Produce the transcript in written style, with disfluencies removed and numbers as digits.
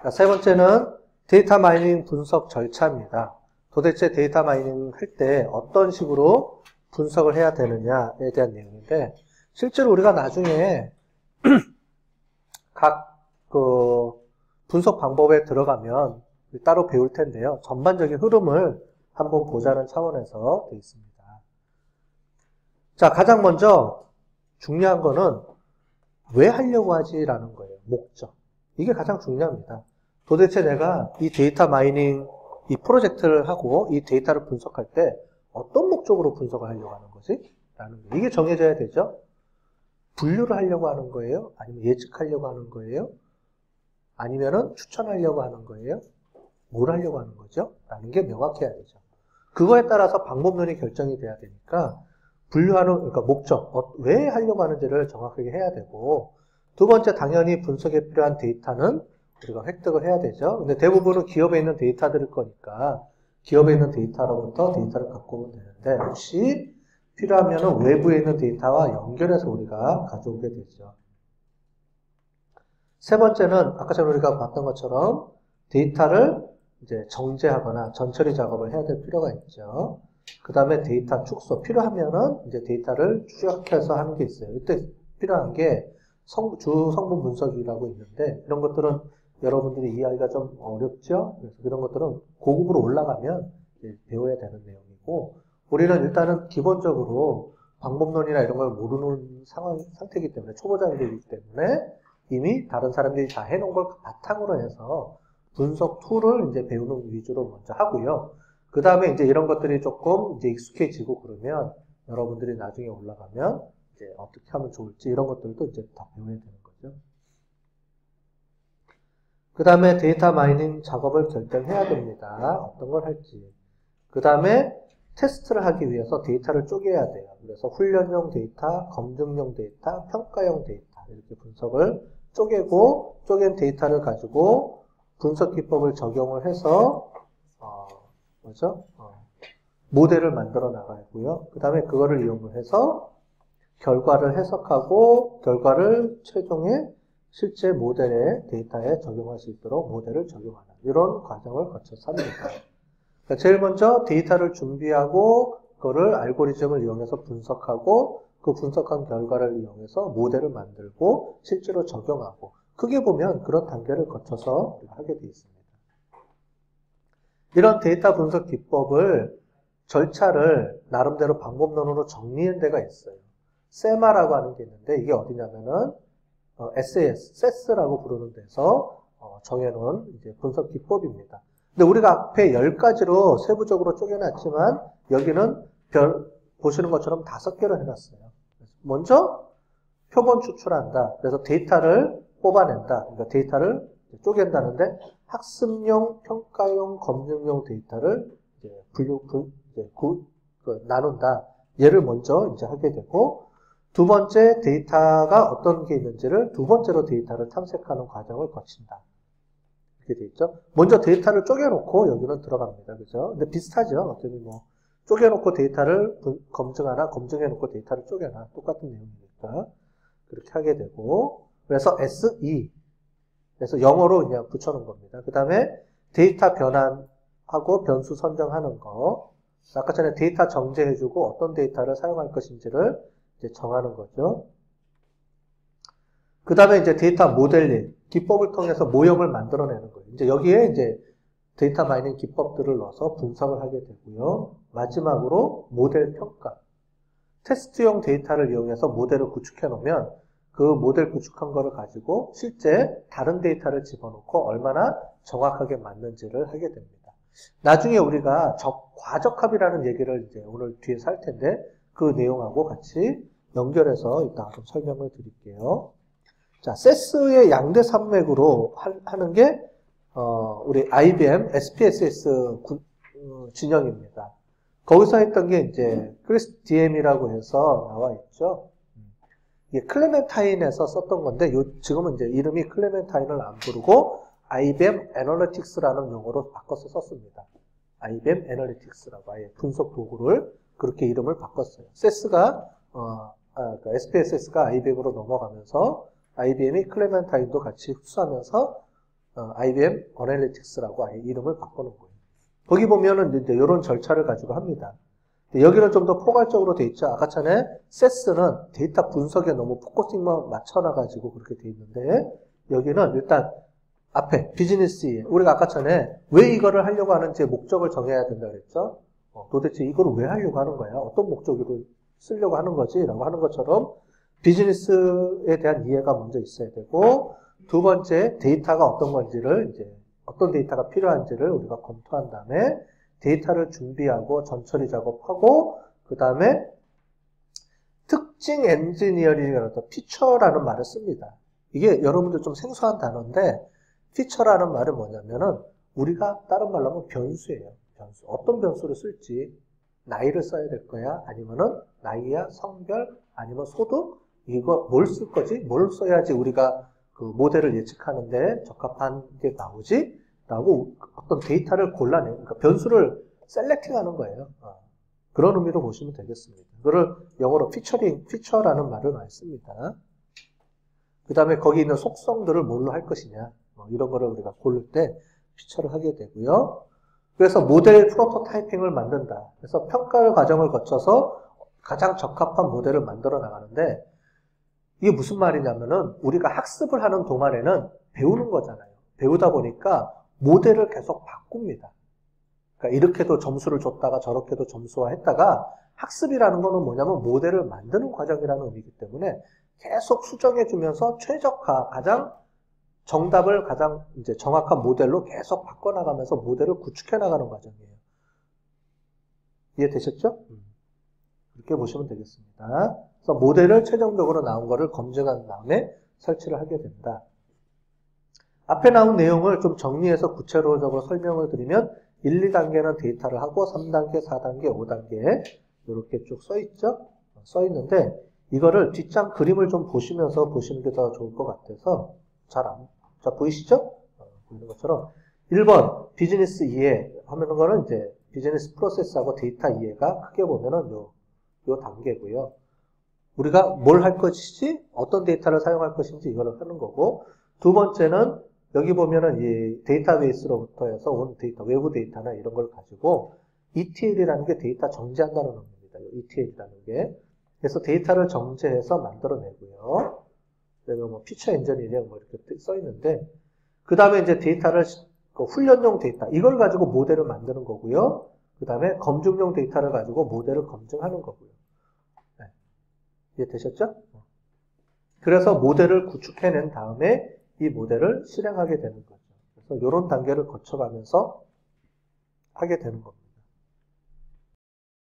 자, 세 번째는 데이터 마이닝 분석 절차입니다. 도대체 데이터 마이닝 할 때 어떤 식으로 분석을 해야 되느냐에 대한 내용인데, 실제로 우리가 나중에 각 분석 방법에 들어가면 따로 배울 텐데요. 전반적인 흐름을 한번 보자는 차원에서 되어 있습니다. 자, 가장 먼저 중요한 거는 왜 하려고 하지라는 거예요. 목적. 이게 가장 중요합니다. 도대체 내가 이 데이터 마이닝, 이 프로젝트를 하고 이 데이터를 분석할 때 어떤 목적으로 분석을 하려고 하는 거지? 라는 거. 이게 정해져야 되죠. 분류를 하려고 하는 거예요? 아니면 예측하려고 하는 거예요? 아니면은 추천하려고 하는 거예요? 뭘 하려고 하는 거죠? 라는 게 명확해야 되죠. 그거에 따라서 방법론이 결정이 돼야 되니까 분류하는, 그러니까 목적, 왜 하려고 하는지를 정확하게 해야 되고, 두 번째 당연히 분석에 필요한 데이터는 우리가 획득을 해야 되죠. 근데 대부분은 기업에 있는 데이터들일 거니까 기업에 있는 데이터로부터 데이터를 갖고 오면 되는데, 혹시 필요하면 외부에 있는 데이터와 연결해서 우리가 가져오게 되죠. 세 번째는 아까 전에 우리가 봤던 것처럼 데이터를 이제 정제하거나 전처리 작업을 해야 될 필요가 있죠. 그 다음에 데이터 축소, 필요하면은 이제 데이터를 추적해서 하는 게 있어요. 이때 필요한 게 주 성분 분석이라고 있는데, 이런 것들은 여러분들이 이해하기가 좀 어렵죠? 그래서 그런 것들은 고급으로 올라가면 배워야 되는 내용이고, 우리는 일단은 기본적으로 방법론이나 이런 걸 모르는 상태이기 때문에, 초보자들이기 때문에 이미 다른 사람들이 다 해놓은 걸 바탕으로 해서 분석 툴을 이제 배우는 위주로 먼저 하고요. 그 다음에 이제 이런 것들이 조금 이제 익숙해지고 그러면 여러분들이 나중에 올라가면 이제 어떻게 하면 좋을지 이런 것들도 이제 다 배워야 되는 거죠. 그 다음에 데이터 마이닝 작업을 결정해야 됩니다. 어떤 걸 할지. 그 다음에 테스트를 하기 위해서 데이터를 쪼개야 돼요. 그래서 훈련용 데이터, 검증용 데이터, 평가용 데이터 이렇게 분석을 쪼개고, 쪼갠 데이터를 가지고 분석 기법을 적용을 해서 모델을 만들어 나가고요. 그 다음에 그거를 이용을 해서 결과를 해석하고 결과를 최종에 실제 모델의 데이터에 적용할 수 있도록 모델을 적용하는 이런 과정을 거쳐서 합니다. 그러니까 제일 먼저 데이터를 준비하고 그거를 알고리즘을 이용해서 분석하고 그 분석한 결과를 이용해서 모델을 만들고 실제로 적용하고, 크게 보면 그런 단계를 거쳐서 하게 되어 있습니다. 이런 데이터 분석 기법을, 절차를 나름대로 방법론으로 정리한 데가 있어요. 세마라고 하는 게 있는데, 이게 어디냐면은 SAS, SES라고 부르는 데서 정해놓은 이제 분석 기법입니다. 근데 우리가 앞에 10가지로 세부적으로 쪼개놨지만 여기는 보시는 것처럼 5개로 해놨어요. 먼저 표본 추출한다. 그래서 데이터를 뽑아낸다. 그러니까 데이터를 쪼갠다는데, 학습용, 평가용, 검증용 데이터를 이제 나눈다. 얘를 먼저 이제 하게 되고, 두 번째 데이터가 어떤 게 있는지를 두 번째로 데이터를 탐색하는 과정을 거친다. 이렇게 돼 있죠. 먼저 데이터를 쪼개놓고 여기는 들어갑니다. 그죠? 근데 비슷하죠. 어차피 뭐 쪼개놓고 데이터를 검증하나, 검증해놓고 데이터를 쪼개나 똑같은 내용이니까 그렇게 하게 되고, 그래서 SE, 그래서 영어로 그냥 붙여놓은 겁니다. 그 다음에 데이터 변환하고 변수 선정하는 거, 아까 전에 데이터 정제해주고 어떤 데이터를 사용할 것인지를 이제 정하는 거죠. 그 다음에 이제 데이터 모델링, 기법을 통해서 모형을 만들어내는 거예요. 이제 여기에 이제 데이터 마이닝 기법들을 넣어서 분석을 하게 되고요. 마지막으로 모델 평가. 테스트용 데이터를 이용해서 모델을 구축해 놓으면 그 모델 구축한 거를 가지고 실제 다른 데이터를 집어넣고 얼마나 정확하게 맞는지를 하게 됩니다. 나중에 우리가 과적합이라는 얘기를 이제 오늘 뒤에서 할 텐데 그 내용하고 같이 연결해서 이따 좀 설명을 드릴게요. 자, 세스의 양대 산맥으로 하는 게 우리 IBM SPSS 진영입니다. 거기서 했던 게 이제 크리스 DM이라고 해서 나와 있죠. 이게 클레멘타인에서 썼던 건데 지금은 이제 이름이 클레멘타인을 안 부르고 IBM 애널리틱스라는 용어로 바꿔서 썼습니다. IBM 애널리틱스라고 아예 분석 도구를 그렇게 이름을 바꿨어요. 세스가 그러니까 SPSS가 IBM으로 넘어가면서 IBM이 클레멘타인도 같이 흡수하면서 IBM 어널리틱스라고 아예 이름을 바꿔놓은 거예요. 거기 보면은 이제 이런 절차를 가지고 합니다. 여기는 좀 더 포괄적으로 돼 있죠. 아까 전에 세스는 데이터 분석에 너무 포커싱만 맞춰놔가지고 그렇게 돼 있는데, 여기는 일단 앞에 비즈니스에 우리가 아까 전에 왜 이거를 하려고 하는지 목적을 정해야 된다 그랬죠. 도대체 이걸 왜 하려고 하는 거야? 어떤 목적으로 쓰려고 하는 거지? 라고 하는 것처럼 비즈니스에 대한 이해가 먼저 있어야 되고, 두 번째 데이터가 어떤 건지를 이제 어떤 데이터가 필요한지를 우리가 검토한 다음에 데이터를 준비하고 전처리 작업하고, 그 다음에 특징 엔지니어링이라는 피처라는 말을 씁니다. 이게 여러분들 좀 생소한 단어인데, 피처라는 말은 뭐냐면은 우리가 다른 말로 하면 변수예요. 변수. 어떤 변수를 쓸지, 나이를 써야 될 거야? 아니면은 나이야, 성별, 아니면 소득? 이거 뭘 쓸 거지? 뭘 써야지 우리가 그 모델을 예측하는데 적합한 게 나오지? 라고 어떤 데이터를 골라내요. 그러니까 변수를 셀렉팅하는 거예요. 그런 의미로 보시면 되겠습니다. 그거를 영어로 피처라는 말을 많이 씁니다. 그 다음에 거기 있는 속성들을 뭘로 할 것이냐, 이런 거를 우리가 고를 때 피처를 하게 되고요. 그래서 모델 프로토타이핑을 만든다. 그래서 평가 과정을 거쳐서 가장 적합한 모델을 만들어 나가는데, 이게 무슨 말이냐면은 우리가 학습을 하는 동안에는 배우는 거잖아요. 배우다 보니까 모델을 계속 바꿉니다. 그러니까 이렇게도 점수를 줬다가 저렇게도 점수화했다가, 학습이라는 거는 뭐냐면 모델을 만드는 과정이라는 의미이기 때문에 계속 수정해주면서 최적화, 가장 정답을 가장 이제 정확한 모델로 계속 바꿔나가면서 모델을 구축해 나가는 과정이에요. 이해되셨죠? 이렇게 보시면 되겠습니다. 그래서 모델을 최종적으로 나온 거를 검증한 다음에 설치를 하게 된다. 앞에 나온 내용을 좀 정리해서 구체적으로 설명을 드리면 1, 2단계는 데이터를 하고 3단계, 4단계, 5단계 이렇게 쭉 써있죠? 써있는데 이거를 뒷장 그림을 좀 보시면서 보시는 게 더 좋을 것 같아서 자, 보이시죠? 보이는 것처럼 1번 비즈니스 이해 하는 거는 이제 비즈니스 프로세스하고 데이터 이해가 크게 보면은 요 단계고요. 우리가 뭘 할 것인지, 어떤 데이터를 사용할 것인지 이거를 하는 거고, 두 번째는 여기 보면은 이 데이터베이스로부터 해서 온 데이터, 외부 데이터나 이런 걸 가지고 ETL이라는 게 데이터 정제한다는 의미입니다. ETL이라는 게. 그래서 데이터를 정제해서 만들어내고요. 그리고 뭐 피처 엔지니어링 뭐 이렇게 써 있는데, 그 다음에 이제 데이터를 훈련용 데이터, 이걸 가지고 모델을 만드는 거고요. 그 다음에 검증용 데이터를 가지고 모델을 검증하는 거고요. 네. 이해되셨죠? 그래서 모델을 구축해낸 다음에 이 모델을 실행하게 되는 거죠. 그래서 이런 단계를 거쳐가면서 하게 되는 겁니다.